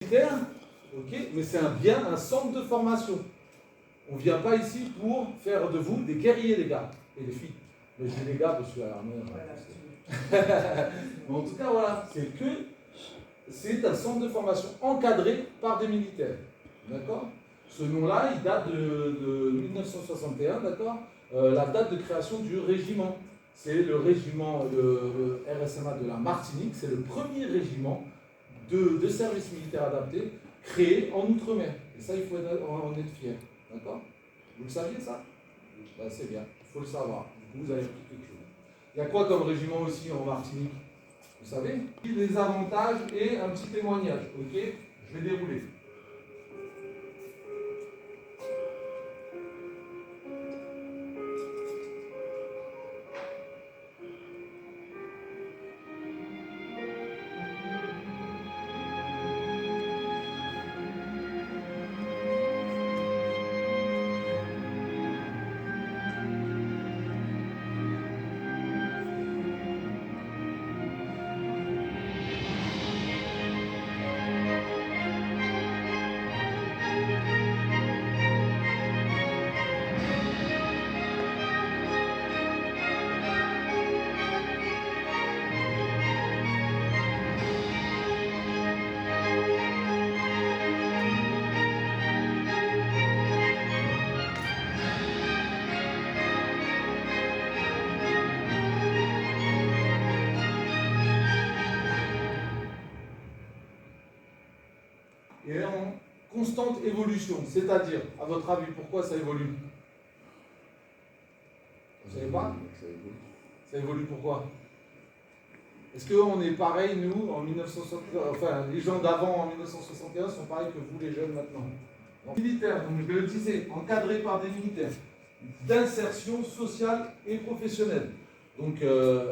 militaire, ok, mais c'est bien un centre de formation. On ne vient pas ici pour faire de vous des guerriers, les gars, et les filles. Mais je dis les gars parce que à l'armée. Mais en tout cas, voilà, c'est un centre de formation encadré par des militaires. D'accord? Ce nom-là, il date de 1961, d'accord? La date de création du régiment. C'est le régiment, le RSMA de la Martinique, c'est le premier régiment de service militaire adapté créé en Outre-mer. Et ça, il faut en être fier. D'accord? Vous le saviez, ça? Ben, c'est bien, il faut le savoir. Du coup, vous avez appris quelque chose. Il y a quoi comme régiment aussi en Martinique? Vous savez? Des avantages et un petit témoignage. Ok? Je vais dérouler. Et en constante évolution, c'est-à-dire, à votre avis, pourquoi ça évolue? Vous savez pas? Ça évolue pourquoi? Est-ce qu'on est pareil, nous, en 1960, enfin, les gens d'avant, en 1961, sont pareils que vous, les jeunes, maintenant? Militaire, donc je le disais, encadré par des militaires, d'insertion sociale et professionnelle. Donc,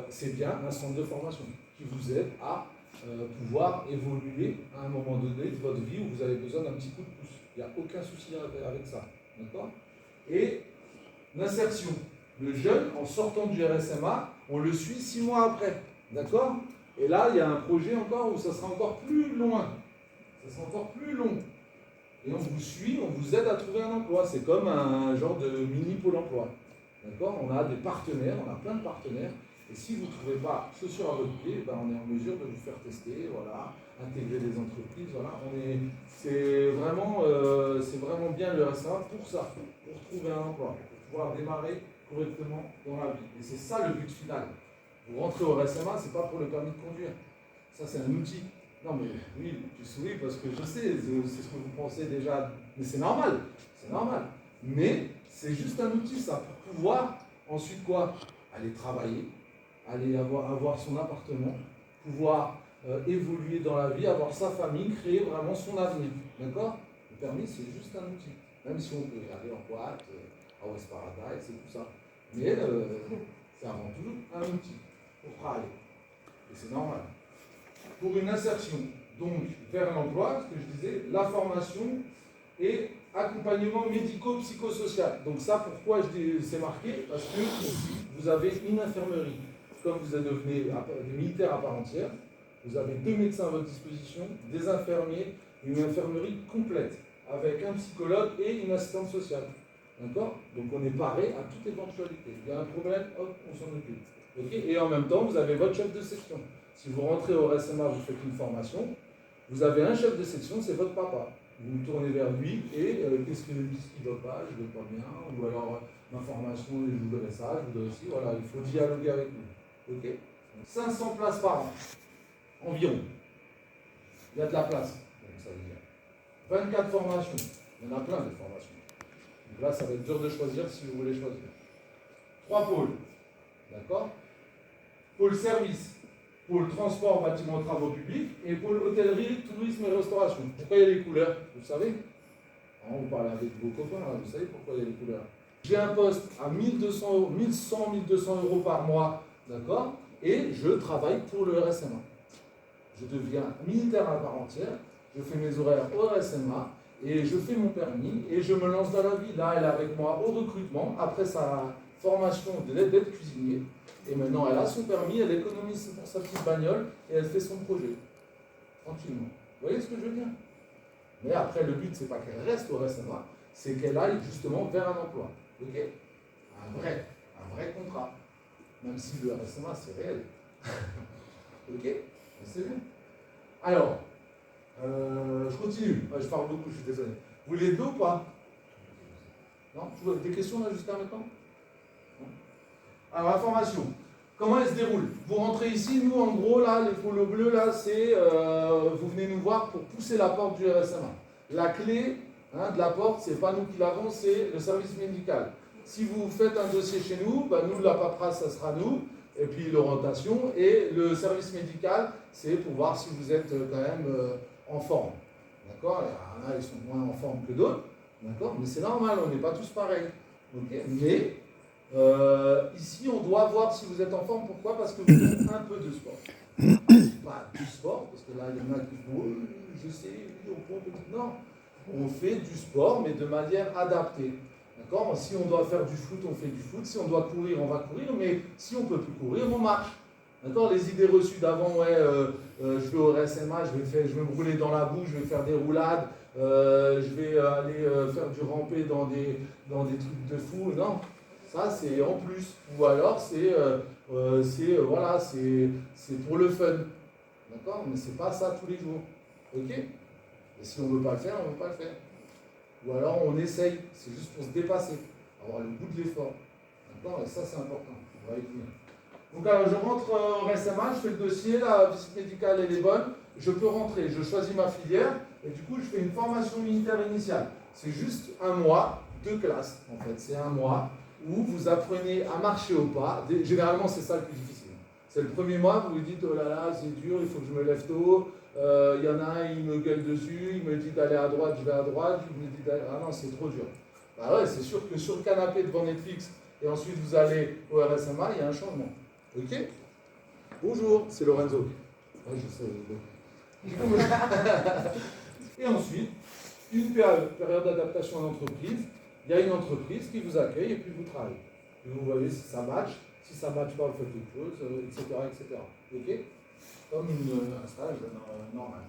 c'est bien un centre de formation qui vous aide à pouvoir évoluer à un moment donné de votre vie où vous avez besoin d'un petit coup de pouce. Il n'y a aucun souci avec ça. D'accord? Et l'insertion. Le jeune, en sortant du RSMA, on le suit 6 mois après. D'accord? Et là, il y a un projet encore où ça sera encore plus loin. Ça sera encore plus long. Et on vous suit, on vous aide à trouver un emploi. C'est comme un genre de mini pôle emploi. D'accord? On a des partenaires, on a plein de partenaires. Et si vous ne trouvez pas chaussures à votre pied, ben on est en mesure de vous faire tester, voilà, intégrer des entreprises. Voilà. C'est vraiment bien le RSA pour ça, pour trouver un emploi, pour pouvoir démarrer correctement dans la vie. Et c'est ça le but final. Vous rentrez au RSMA, ce n'est pas pour le permis de conduire. Ça, c'est un outil. Non, mais oui, tu souris parce que je sais, c'est ce que vous pensez déjà. Mais c'est normal, c'est normal. Mais c'est juste un outil, ça, pour pouvoir ensuite quoi? Aller travailler, aller avoir son appartement, pouvoir évoluer dans la vie, avoir sa famille, créer vraiment son avenir. D'accord? Le permis, c'est juste un outil. Même si on peut aller en boîte, à West Paradise, c'est tout ça. Mais c'est avant tout un outil pour travailler. Et c'est normal. Pour une insertion, donc, vers l'emploi, ce que je disais, la formation et accompagnement médico-psychosocial. Donc ça, pourquoi c'est marqué? Parce que ici, vous avez une infirmerie. Comme vous êtes devenu des militaires à part entière, vous avez 2 médecins à votre disposition, des infirmiers, une infirmerie complète, avec un psychologue et une assistante sociale. D'accord? Donc on est paré à toute éventualité. Il y a un problème, hop, on s'en occupe. Okay? Et en même temps, vous avez votre chef de section. Si vous rentrez au RSMA, vous faites une formation, vous avez un chef de section, c'est votre papa. Vous vous tournez vers lui et qu'est-ce qui ne va pas, je ne vais pas bien, ou alors ma formation, je voudrais ça, je voudrais ci, voilà, il faut dialoguer avec lui. Ok? 500 places par an, environ. Il y a de la place, donc ça veut dire. 24 formations, il y en a plein de formations. Donc là, ça va être dur de choisir si vous voulez choisir. 3 pôles, d'accord? Pôle service, pôle transport, bâtiment, travaux publics, et pôle hôtellerie, tourisme et restauration. Pourquoi il y a les couleurs? Vous savez? Vous parlez avec vos copains, là, vous savez pourquoi il y a les couleurs. J'ai un poste à 1200 euros, 1100, 1200 euros par mois, d'accord? Et je travaille pour le RSMA. Je deviens militaire à part entière, je fais mes horaires au RSMA, et je fais mon permis, et je me lance dans la vie. Là, elle est avec moi au recrutement, après sa formation d'être cuisinier. Et maintenant, elle a son permis, elle économise pour sa petite bagnole et elle fait son projet. Tranquillement. Vous voyez ce que je veux dire? Mais après, le but, c'est pas qu'elle reste au RSMA, c'est qu'elle aille justement vers un emploi. Ok? Un vrai contrat. Même si le RSMA, c'est réel. Ok? C'est bien. Alors, je continue. Je parle beaucoup, je suis désolé. Vous voulez de l'eau ou pas? Non? Des questions là jusqu'à maintenant? Non? Alors, la formation. Comment elle se déroule? Vous rentrez ici, nous en gros, là, les polos bleus, là, c'est vous venez nous voir pour pousser la porte du RSMA. La clé de la porte, c'est pas nous qui l'avons, c'est le service médical. Si vous faites un dossier chez nous, nous, la paperasse, ça sera nous, et puis l'orientation, et le service médical, c'est pour voir si vous êtes quand même en forme. D'accord? Il y en a, ils sont moins en forme que d'autres, d'accord? Mais c'est normal, on n'est pas tous pareils. Okay? Mais ici, on doit voir si vous êtes en forme. Pourquoi? Parce que vous faites un peu de sport. Pas du sport, parce que là, il y en a qui font je sais, on peut. Non, on fait du sport, mais de manière adaptée. D'accord? Si on doit faire du foot, on fait du foot. Si on doit courir, on va courir. Mais si on ne peut plus courir, on marche. D'accord? Les idées reçues d'avant, je vais au RSMA, je vais me rouler dans la boue, je vais faire des roulades, je vais aller faire du rampé dans des trucs de fou. Non. Ça, c'est en plus. Ou alors, c'est pour le fun. D'accord? Mais c'est pas ça tous les jours. Ok? Et si on ne veut pas le faire, on ne veut pas le faire. Ou alors, on essaye. C'est juste pour se dépasser. Avoir le goût de l'effort. D'accord? Et ça, c'est important. On va y venir. Donc, alors, je rentre au RSMA, je fais le dossier, la visite médicale, elle est bonne. Je peux rentrer. Je choisis ma filière. Et du coup, je fais une formation militaire initiale. C'est juste un mois de classe, en fait. C'est un mois où vous apprenez à marcher au pas. Généralement, c'est ça le plus difficile. C'est le premier mois, vous vous dites, oh là là, c'est dur, il faut que je me lève tôt. Il y en a un, il me gueule dessus, il me dit d'aller à droite, je vais à droite. Il me dit ah non, c'est trop dur. Bah ouais, c'est sûr que sur le canapé devant Netflix, et ensuite vous allez au RSMA, il y a un changement. Ok? Bonjour, c'est Lorenzo. Ouais, je sais. Et ensuite, une période d'adaptation à l'entreprise. Il y a une entreprise qui vous accueille et puis vous travaillez. Et vous voyez si ça match. Si ça ne match pas, vous faites autre chose, etc. Ok? Comme un stage normal.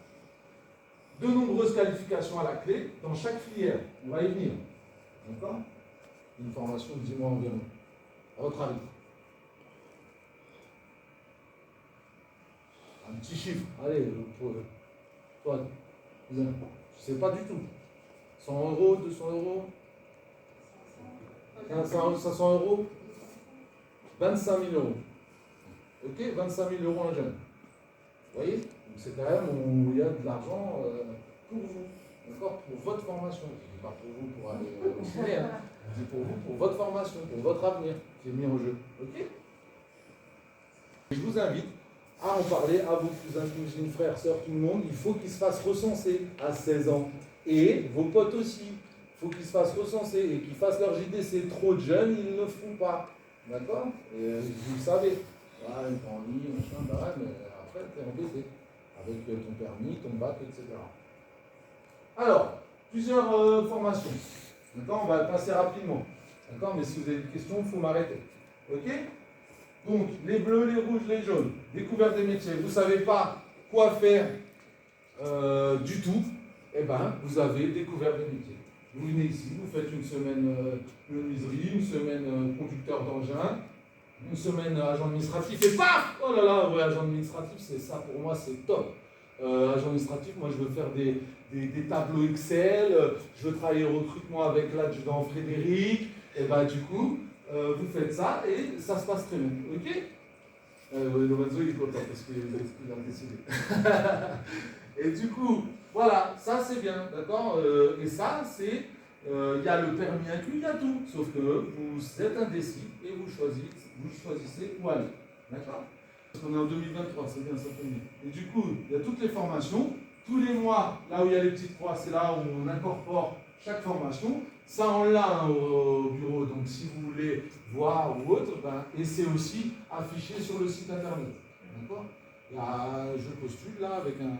De nombreuses qualifications à la clé dans chaque filière. On va y venir. D'accord? Une formation de 10 mois environ. À votre avis? Un petit chiffre. Allez, toi, je ne sais pas du tout. 100 euros, 200 euros 500 euros 25 000 euros. Ok? 25 000 euros un jeune. Vous voyez? Donc c'est quand même où il y a de l'argent pour vous. D'accord? Pour votre formation. Je ne dis pas pour vous pour aller au cinéma. Je dis pour vous, pour votre formation, pour votre avenir qui est mis en jeu. Ok? Je vous invite à en parler à vos cousins, cousines, frères, sœurs, tout le monde. Il faut qu'ils se fassent recenser à 16 ans. Et vos potes aussi. Il faut qu'ils se fassent recenser et qu'ils fassent leur JDC. Trop de jeunes, ils ne le font pas. D'accord? Et vous le savez. Ouais, t'es en ligne, machin, bah ouais, mais après, t'es embêté. Avec ton permis, ton bac, etc. Alors, plusieurs formations. D'accord? On va le passer rapidement. D'accord? Mais si vous avez des questions, il faut m'arrêter. Ok? Donc, les bleus, les rouges, les jaunes. Découverte des métiers. Vous ne savez pas quoi faire du tout. Eh bien, vous avez découvert des métiers. Vous venez ici, vous faites une semaine menuiserie, une semaine conducteur d'engin, une semaine agent administratif, et paf! Oh là là, ouais, agent administratif, c'est ça pour moi, c'est top. Agent administratif, moi je veux faire des tableaux Excel, je veux travailler au recrutement avec l'adjudant Frédéric, et bah du coup, vous faites ça et ça se passe très bien. Ok? Lorenzo il est content parce qu'il a décidé. Et du coup, voilà, ça c'est bien, d'accord? Et ça c'est, il y a le permis inclus, il y a tout, sauf que vous êtes indécis et vous choisissez où aller, d'accord? Parce qu'on est en 2023, c'est bien, ça fait bien. Et du coup, il y a toutes les formations, tous les mois, là où il y a les petites croix, c'est là où on incorpore chaque formation. Ça, on l'a au bureau, donc si vous voulez voir ou autre, et c'est aussi affiché sur le site internet, d'accord? Il y a Je postule là avec un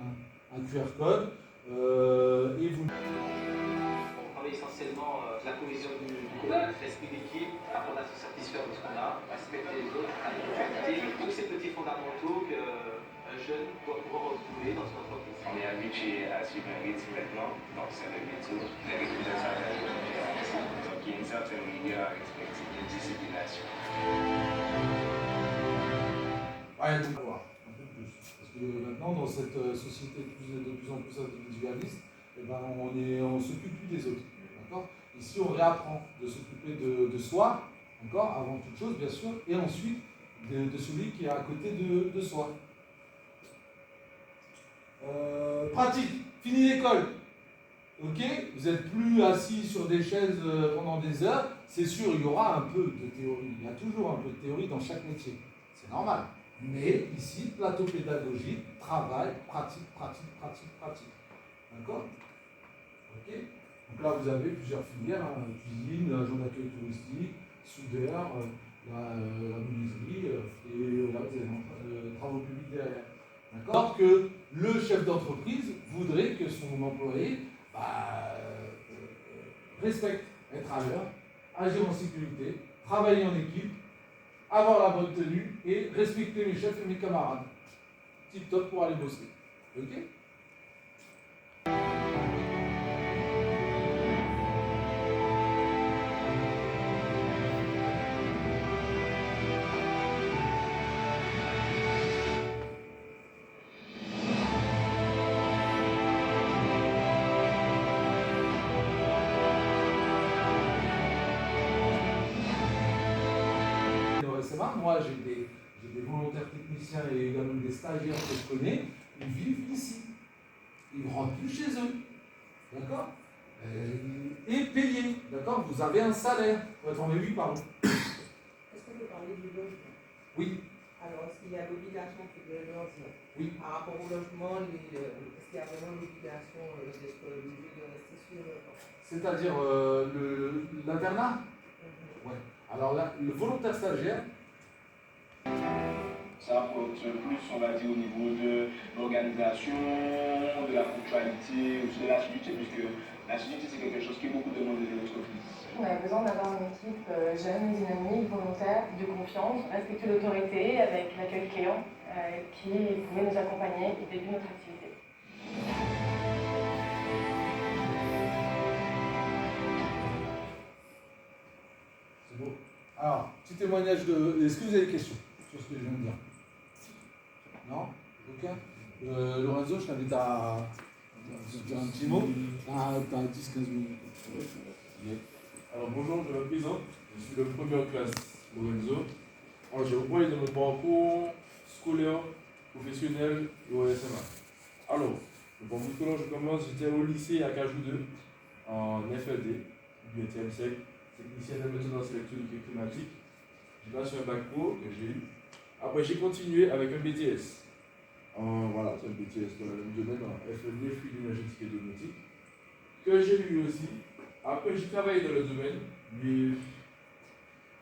QR code, et vous... On travaille essentiellement la cohésion du groupe, l'esprit d'équipe, apprendre à se satisfaire de ce qu'on a, respecter les autres, à l'opportunité, tous ces petits fondamentaux qu'un jeune doit pouvoir retrouver dans son entreprise. On est habitué à suivre un rythme maintenant, donc c'est le métier. Le rythme de travail, donc il y a une certaine rigueur à respecter, une disciplination. Ouais, donc, voir un peu plus. Parce que maintenant, dans cette société de plus en plus individualiste, eh ben, on s'occupe plus des autres. D'accord. Ici, on réapprend de s'occuper de soi, d'accord, avant toute chose, bien sûr, et ensuite de celui qui est à côté de soi. Pratique, fini l'école. Ok, vous n'êtes plus assis sur des chaises pendant des heures, c'est sûr, il y aura un peu de théorie. Il y a toujours un peu de théorie dans chaque métier. C'est normal. Mais ici, plateau pédagogique, travail, pratique, pratique, pratique, pratique. D'accord. Ok. Donc là, vous avez plusieurs filières, hein, cuisine, agent d'accueil touristique, soudeur, la menuiserie, et là, vous avez travaux publics derrière. D'accord. Que le chef d'entreprise voudrait que son employé respecte, être à l'heure, agir en sécurité, travailler en équipe, avoir la bonne tenue et respecter mes chefs et mes camarades. Tip top pour aller bosser. Ok. Moi, j'ai des volontaires techniciens et également des stagiaires que je connais, ils vivent ici. Ils ne rentrent plus chez eux. D'accord. Et payés. D'accord. Vous avez un salaire. Attendez, oui, pardon. Est-ce que vous parlez du logement? Oui. Alors, est-ce qu'il y a l'obligation de logement? Oui. Par rapport au logement, est-ce qu'il y a vraiment l'obligation d'être obligé de rester sur C'est-à-dire l'internat? Ouais. Alors là, le volontaire stagiaire. Ça apporte plus, on va dire, au niveau de l'organisation, de la ponctualité, aussi de l'assiduité, puisque l'assiduité, c'est quelque chose qui est beaucoup demandé de l'entreprise. On a besoin d'avoir une équipe jeune, dynamique, volontaire, de confiance, respectueux l'autorité, avec l'accueil client qui pouvait nous accompagner au début de notre activité. C'est beau. Alors, petit témoignage de. Est-ce que vous avez des questions sur ce que je viens de dire? Non? Aucun? Lorenzo, je t'invite à dire un petit mot. T'as 10-15 minutes. Alors bonjour, je me présente. Je suis le premier en classe, Lorenzo. Alors, je vais vous parler de mon parcours scolaire, professionnel et au SMA. Alors, le parcours scolaire, j'étais au lycée à Cajou 2, en FLD, du 20e siècle, technicien de maintenance électronique et climatique. J'ai passé un bac pro que j'ai eu. Après, j'ai continué avec un BTS. Voilà, c'est un BTS dans le même domaine, en FLD, fluide énergétique et domotique, que j'ai eu aussi. Après, j'ai travaillé dans le domaine, mais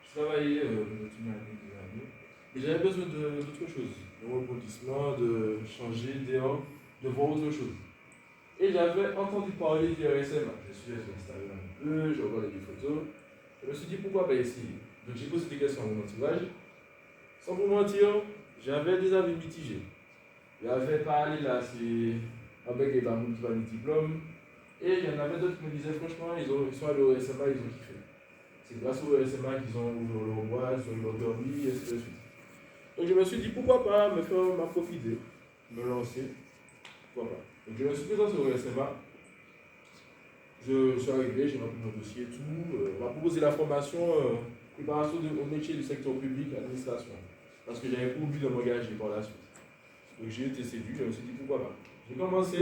je travaillais une année, 2 années, et j'avais besoin d'autre chose, de rebondissement, de changer d'air, de voir autre chose. Et j'avais entendu parler du RSMA. Je suis sur Instagram un peu, je regardais des photos. Je me suis dit pourquoi pas essayer. Donc j'ai posé des questions à mon entourage. Sans vous mentir, j'avais des avis mitigés. J'avais parlé là, c'est avec les dames qui valent le diplôme. Et il y en avait d'autres qui me disaient franchement, ils sont allés au SMA, ils ont kiffé. C'est grâce au SMA qu'ils ont ouvert leur boîte, ils ont eu leur permis, et ainsi de suite. Donc je me suis dit pourquoi pas me faire ma propre idée, me lancer, pourquoi pas. Donc je me suis présenté au SMA, je suis arrivé, j'ai rempli mon dossier et tout, on m'a proposé la formation préparation au métier du secteur public, administration, parce que j'avais pour but de m'engager par la suite. Donc j'ai été séduit, je me suis dit pourquoi pas. J'ai commencé.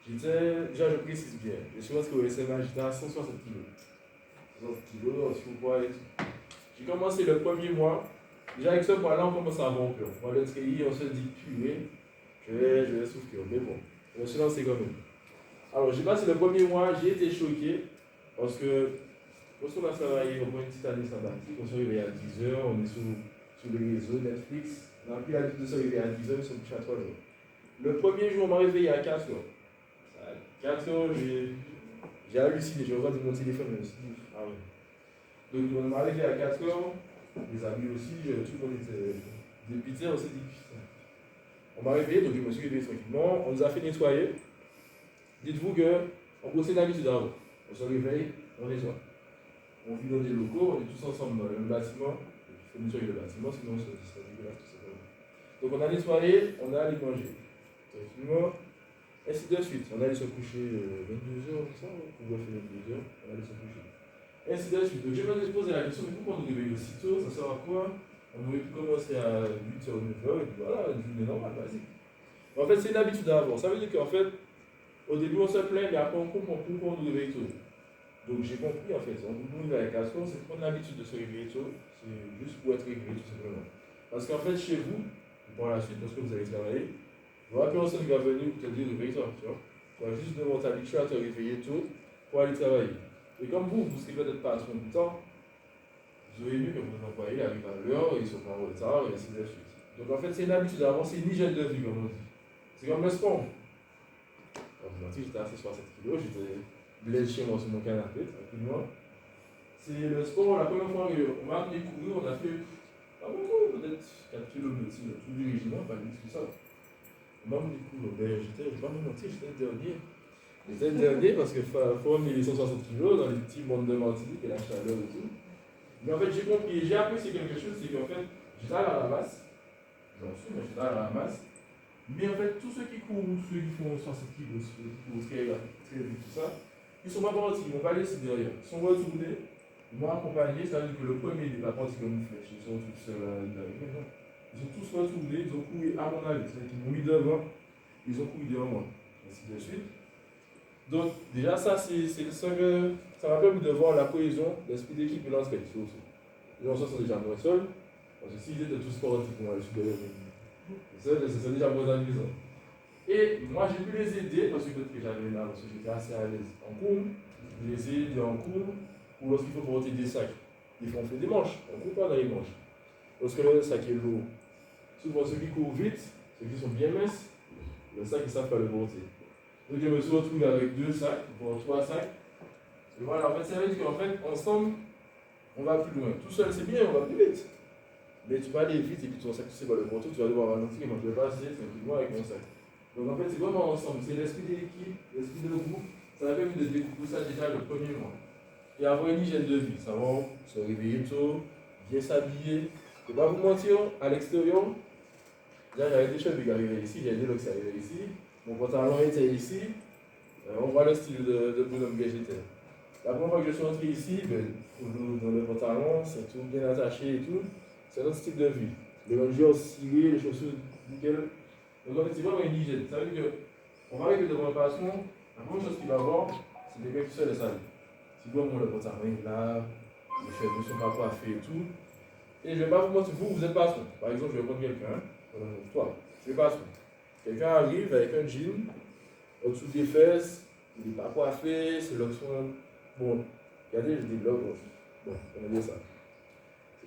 Déjà, je précise bien, je suis inscrit au SMA, j'étais à 160 kg. 60 kg, si vous voyez. J'ai commencé le premier mois. Déjà, avec ce poids-là, on commence à avoir peur. Moi, le tri, on se dit, purée, je vais souffrir. Mais bon, je me suis lancé quand même. Alors, j'ai passé le premier mois, j'ai été choqué. Parce que, lorsqu'on a travaillé au moins une petite année sabbatique, on se réveille à 10h, on est sur le réseau Netflix. On a pris l'habitude de se réveiller à 10h, on se couche à 3h. Le premier jour, on m'a réveillé à 4h. 4h, j'ai halluciné, j'ai regardé mon téléphone, je me suis dit, ah ouais. Donc on m'a arrivé à 4h, les amis aussi, tout le monde était dépité, on s'est dit, putain. On m'a réveillé, donc je me suis réveillé tranquillement. On nous a fait nettoyer. Dites-vous qu'on procède d'habitude avant. On se réveille, on nettoie. On vit dans des locaux, on est tous ensemble dans le même bâtiment. Il faut nettoyer le bâtiment, sinon c'est dégueulasse tout simplement. Donc on a nettoyé, on a allé manger. Tranquillement. Ainsi de suite. On allait se coucher 22h, comme ça, on va faire 22h, on allait se coucher. Ainsi de suite. Donc je me suis posé la question, mais pourquoi on nous réveille aussitôt? Ça sert à quoi? On aurait pu commencer à 8h, 9h, et puis voilà, une journée normale, basique. En fait, c'est une habitude d'avoir. Ça veut dire qu'en fait, au début on se plaint, mais après on comprend pourquoi on nous réveille tôt. Donc j'ai compris en fait, on nous avec la casquette, c'est prendre l'habitude de se réveiller tôt, c'est juste pour être réveillé tout simplement. Parce qu'en fait, chez vous, par la suite, lorsque vous allez travailler, il n'y aura personne qui va venir pour te dire réveille-toi, tu vois. Tu vas juste devoir t'habituer à te réveiller tôt pour aller travailler. Et comme vous serez peut-être patron du temps, vous aurez vu que vos employés arrivent à l'heure, ils sont pas en retard, et ainsi de suite. Donc en fait, c'est une habitude d'avant, c'est une hygiène de vie, comme on dit. C'est comme le sport. Quand je mentis, j'étais assez 60 kg, j'étais blessé chez moi sur mon canapé, tranquillement. C'est le sport, la première fois qu'on m'a amené courir, on a fait pas beaucoup, peut-être 4 km, tout du régiment, pas plus que ça. On m'a amené courir, ben je vais pas me mentir, j'étais le dernier. J'étais le dernier parce qu'il faut amener les 160 kg dans les petits mondes de Martinique et la chaleur et tout. Mais en fait, j'ai compris, j'ai apprécié quelque chose, c'est qu'en fait, j'étais allé à la masse, j'en suis, mais j'étais allé à la masse. Mais en fait, tous ceux qui courent, ceux qui font 60 kg, ceux qui courent très vite, tout ça, ils sont pas partis, ils m'ont pas laissé derrière. Ils sont retournés, ils m'ont accompagné, c'est-à-dire que le premier n'est pas parti comme une flèche, ils sont tous seuls à l'arrivée, non. Ils sont tous retournés, ils ont couru à mon avis, c'est-à-dire qu'ils m'ont mis devant, ils ont couru devant moi, ainsi de suite. Donc, déjà, ça m'a permis de voir la cohésion, l'esprit d'équipe et l'entraide, surtout. Les gens sont déjà moins seuls, parce que s'ils étaient tous sportifs, moi, je suis derrière c'est déjà moins amusant. Et moi, j'ai pu les aider, parce que peut-être que j'avais là, parce que j'étais assez à l'aise en cours, je les ai aidés en cours, ou lorsqu'il faut porter des sacs. Des fois, on fait des manches, on ne court pas dans les manches. Lorsque le sac est lourd, souvent ceux qui courent vite, ceux qui sont bien minces, le sac, ils ne savent pas le porter. Donc je me suis retrouvé avec 2 sacs, voire 3 sacs. Et voilà, en fait, ça veut dire qu'en fait, ensemble, on va plus loin. Tout seul, c'est bien, on va plus vite. Mais tu vas aller vite et puis ton sac, tu sais pas le porter, tu vas devoir ralentir, moi je vais passer tranquillement avec mon sac. Donc en fait, c'est vraiment ensemble, c'est l'esprit de l'équipe, l'esprit de groupe. Ça va permis de découvrir ça déjà le premier mois. Et avoir une hygiène de vie, savoir se réveiller tôt, bien s'habiller. Je ne vais pas vous mentir, à l'extérieur, j'avais des cheveux qui arrivaient ici, j'avais des locks qui arrivaient ici. Mon pantalon était ici, on voit le style de bonhomme que j'étais. La première fois que je suis rentré ici, dans le pantalon, c'est tout bien attaché et tout. C'est notre style de vie. Les rangers cirés, les chaussures nickel. Donc en fait, c'est vraiment une hygiène. Ça veut dire qu'on va arriver devant un patron, la première chose qu'il va voir, c'est quelqu'un qui se laisse aller. Si vous le pantalon est là, les cheveux ne sont pas coiffés et tout. Et je ne vais pas vous mentir, vous êtes patron. Par exemple, je vais prendre quelqu'un, toi, tu es patron. Quelqu'un arrive avec un jean, au-dessous des fesses, il n'est pas coiffé, c'est l'option. Bon, regardez, je dis log. Bon, on va dire ça.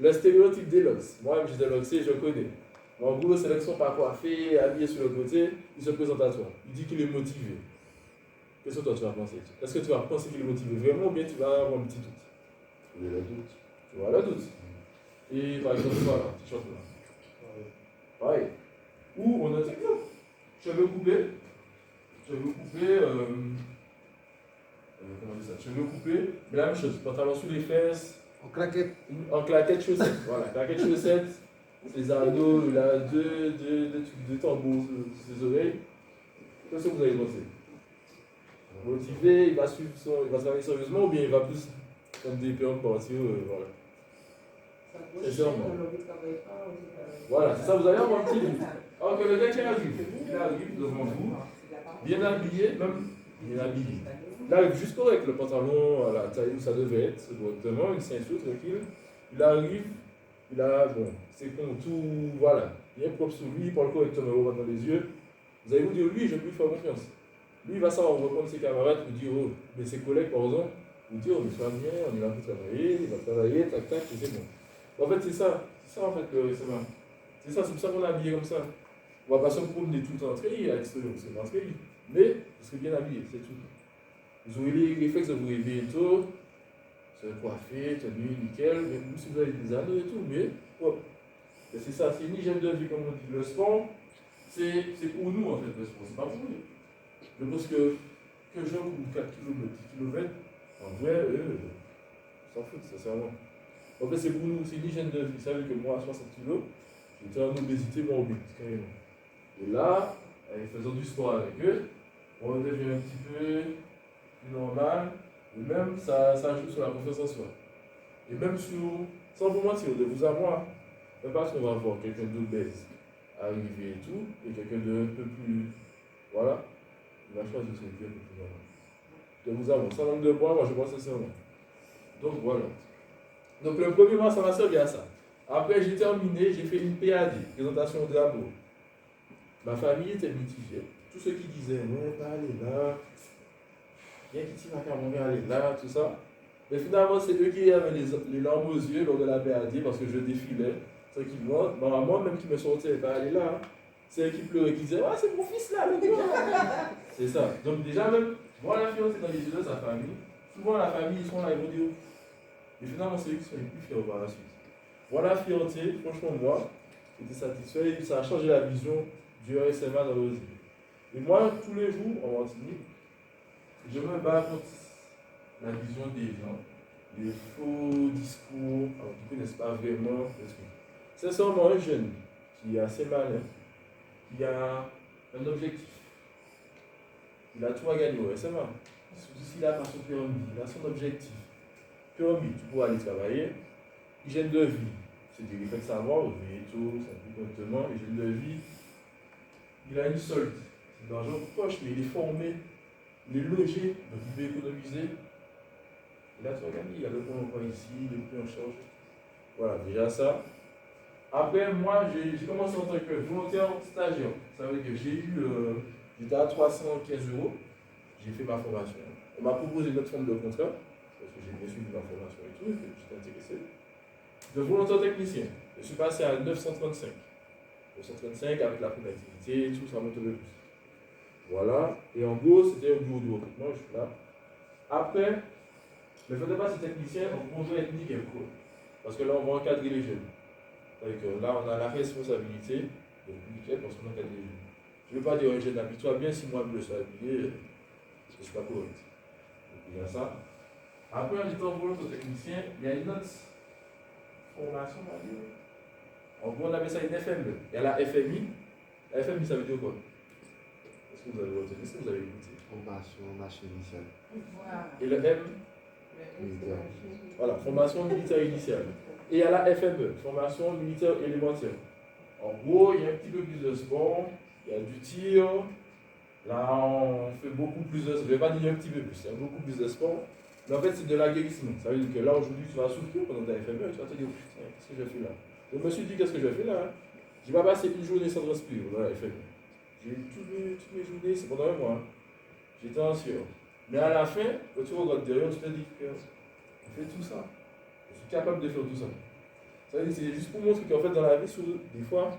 Le stéréotype des locks. Moi, j'étais loxé, je connais. En gros, c'est l'action pas coiffé, habillé sur le côté, il se présente à toi. Il dit qu'il est motivé. Qu'est-ce que toi tu vas penser? Est-ce que tu vas penser qu'il est motivé vraiment ou bien tu vas avoir un petit doute? Il y a le doute. Tu vas avoir le doute. Et par exemple, voilà, t-shirt là. Pareil. Ou on a un exemple. Cheveux coupés. Cheveux coupés. Comment dire ça? Cheveux coupés. Mais la même chose. Pantalon sous les fesses. En claquette. En claquette chaussettes. Voilà, claquette chaussettes. Les ardos, il a deux tambours sur ses oreilles. Qu'est-ce que vous avez pensé? Motivé, il va travailler sérieusement ou bien il va plus comme des péons partir, voilà. C'est ça. Voilà, c'est ça, vous allez avoir un petit doute. Alors que le gars qui arrive devant vous, bien habillé, même bien habillé. Il arrive juste correct, le pantalon à la taille où ça devait être, correctement, une ceinture tranquille. Il arrive, il a, bon, c'est contours, voilà, bien propre sur lui, il parle correctement, il regarde dans les yeux. Vous allez vous dire, lui, je peux lui faire confiance. Lui, il va savoir reprendre ses camarades pour dire, oh, mais ses collègues, par exemple, pour dire, oh, mais sois bien, on est là pour travailler, il va travailler, tac, tac, et c'est bon. En fait, c'est ça en fait, c'est ça, c'est pour ça qu'on est habillé comme ça. On va pas se promener tout le temps en treillis à l'extérieur, c'est pas en treillis. Mais, vous serez bien habillé, c'est tout. Vous aurez les réflexes de vous réveiller tôt, se coiffer, tenue, nickel, même si vous avez des anneaux et tout, mais, hop. C'est ça, c'est une hygiène de vie, comme on dit. Le sport, c'est pour nous en fait le sport, c'est pas pour eux. Je pense que gens qui 4 km, 10 km, en vrai, eux, ils s'en foutent, sincèrement. En fait, c'est pour nous, c'est l'hygiène de vie. Ça veut dire que moi, à 60 kg, j'étais en obésité morbide, carrément. Et là, en faisant du sport avec eux, on devient un petit peu plus normal, et même ça joue sur la confiance en soi. Et même sur, sans vous mentir, de vous à moi, même parce qu'on va voir quelqu'un d'obèse arriver et tout, et quelqu'un de un peu plus, voilà, il va choisir ce qui est un peu plus normal. De vous à moi, sans langue de bois, moi je pense sincèrement. Donc voilà. Donc le premier mois, ça m'a servi à ça. Après, j'ai terminé, j'ai fait une PAD, présentation de drapeau. Ma famille était mitigée. Tous ceux qui disaient, ouais, pas aller là, il y a qui tire à Cameroun, aller là, tout ça. Mais finalement, c'est eux qui avaient les larmes aux yeux lors de la PAD parce que je défilais tranquillement. Maman, même qui me sortait, pas aller là. C'est eux qui pleuraient, qui disaient, ouais, c'est mon fils là, le gars. C'est ça. Donc, déjà, même, voir la fiancée dans les yeux de sa famille, souvent la famille, ils sont là, ils vont dire, et finalement, c'est eux qui sont les plus fiers par la suite. Voilà la fierté, franchement, moi, j'étais satisfait et ça a changé la vision du SMA dans nos vies. Et moi, tous les jours, en Martinique, je me bats contre la vision des gens, les faux discours, alors qui ne connaissent pas vraiment le truc. C'est seulement un jeune qui est assez malin, qui a un objectif. Il a tout à gagner au SMA. Surtout s'il a pas son permis, il a son objectif. Permis, tu pourras aller travailler. Hygiène de vie, c'est des réflexes à avoir, et tout, ça plus correctement. Hygiène de vie, il a une solde. C'est de l'argent proche, mais il est formé, il est logé, donc il peut économiser. Il a tout à gagner, il a le bon emploi ici, il est pris en charge. Voilà, déjà ça. Après, moi, j'ai commencé en tant que volontaire stagiaire. Ça veut dire que j'étais à 315 €, j'ai fait ma formation. On m'a proposé une autre forme de contrat, parce que j'ai bien suivi ma formation et tout, et que j'étais intéressé. De volontaire technicien, je suis passé à 935. 935 avec la prime d'activité, tout ça monte un peu plus. Voilà, et en gros, c'était un bureau de recrutement, je suis là. Après, le fait de passer technicien, on conjoint ethnique et pro. Parce que là, on va encadrer les jeunes. Là, on a la responsabilité de publier parce qu'on encadre les jeunes. Je ne veux pas dire un jeune, habille-toi bien si moi je me suis habillé, parce que je ne suis pas correct. Donc, il y a ça. Après, en étant volontaire technicien, il y a une autre formation, on va dire. En gros, on appelle ça une FME. Il y a la FMI. La FMI, ça veut dire quoi? Est-ce que vous avez retenu? Est-ce que vous avez écouté? Formation machine initiale. Et le M? Militaire. Voilà, formation militaire initiale. Et il y a la FME, formation militaire élémentaire. En gros, il y a un petit peu plus de sport, il y a du tir. Là, on fait beaucoup plus de sport. Je ne vais pas dire un petit peu plus, il y a beaucoup plus de sport. Mais en fait, c'est de l'aguerrissement. Ça veut dire que là, aujourd'hui, tu vas souffrir pendant ta FME, tu vas te dire, putain, qu'est-ce que je fais là? Je me suis dit, qu'est-ce que je fais là? Je ne vais pas passer une journée sans respirer dans la FME. J'ai toutes mes journées, c'est pendant un mois. J'étais anxieux. Mais à la fin, quand tu regardes derrière, tu te dis que je fais tout ça. Je suis capable de faire tout ça. Ça veut dire que c'est juste pour montrer qu'en fait, dans la vie, des fois,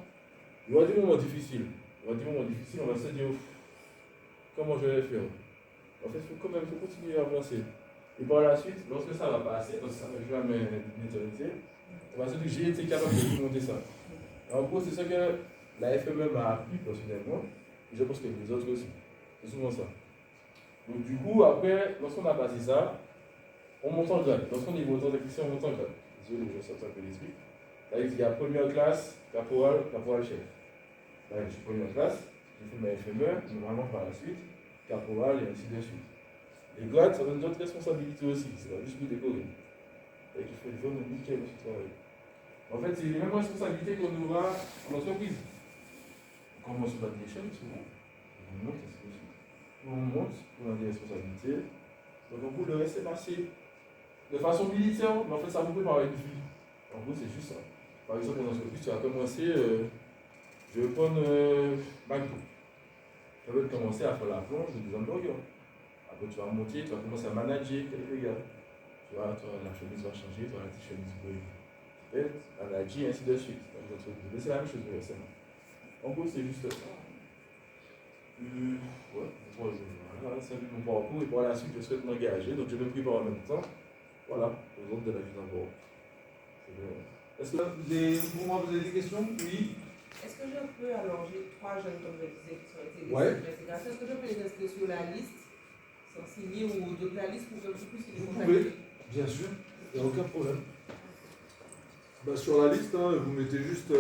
il y aura des moments difficiles. On va se dire, comment je vais faire? En fait, il faut continuer à avancer. Et par la suite, lorsque ça va passer, parce que ça ne va jamais une éternité, on va se dire que j'ai été capable de surmonter ça. En gros, c'est ça que la FME m'a appris personnellement, et je pense que les autres aussi. C'est souvent ça. Donc du coup, après, lorsqu'on a passé ça, on monte en grade. Lorsqu'on est volontaire technicien, on monte en grade. Désolé, je sors un peu l'esprit. Là, il y a première classe, caporal chef. Là, je suis première classe, j'ai fait ma FME, normalement par la suite, caporal et ainsi de suite. Les grades, ça donne d'autres responsabilités aussi, c'est pas juste pour décorer. Et qu'il faut vraiment nickel dans ce travail. En fait, c'est les mêmes responsabilités qu'on aura en entreprise. On commence par des chaînes, souvent. On monte, ainsi de suite. On monte, on a des responsabilités. Donc, en gros, le reste est passé de façon militaire, mais en fait, ça vous prépare une vie. En gros, c'est juste ça. Par exemple, en entreprise, tu vas commencer, je vais prendre McDo. Tu vas commencer à faire la plonge des hamburgers. Après, tu vas monter, tu vas commencer à manager quelques gars. Tu vois, la chemise va changer, tu vas la chemise va manager, ainsi de suite. Mais c'est la même chose, en gros, c'est juste ça. Ouais, voilà, c'est mon parcours et par la suite, je souhaite m'engager, donc je me prépare en même temps. Voilà, aux autres de la vie d'abord. C'est bien. Est-ce que pour moi, vous avez des questions? Oui. Est-ce que je peux, alors j'ai 3 jeunes, comme je disais, qui sont intégrés Ouais. sur l'intégration, est-ce que je peux les inscrire sur la liste, sans signer ou de la liste pour que je puisse les Vous contacter? pouvez, bien sûr, il n'y a aucun problème. Bah, sur la liste, hein, vous mettez juste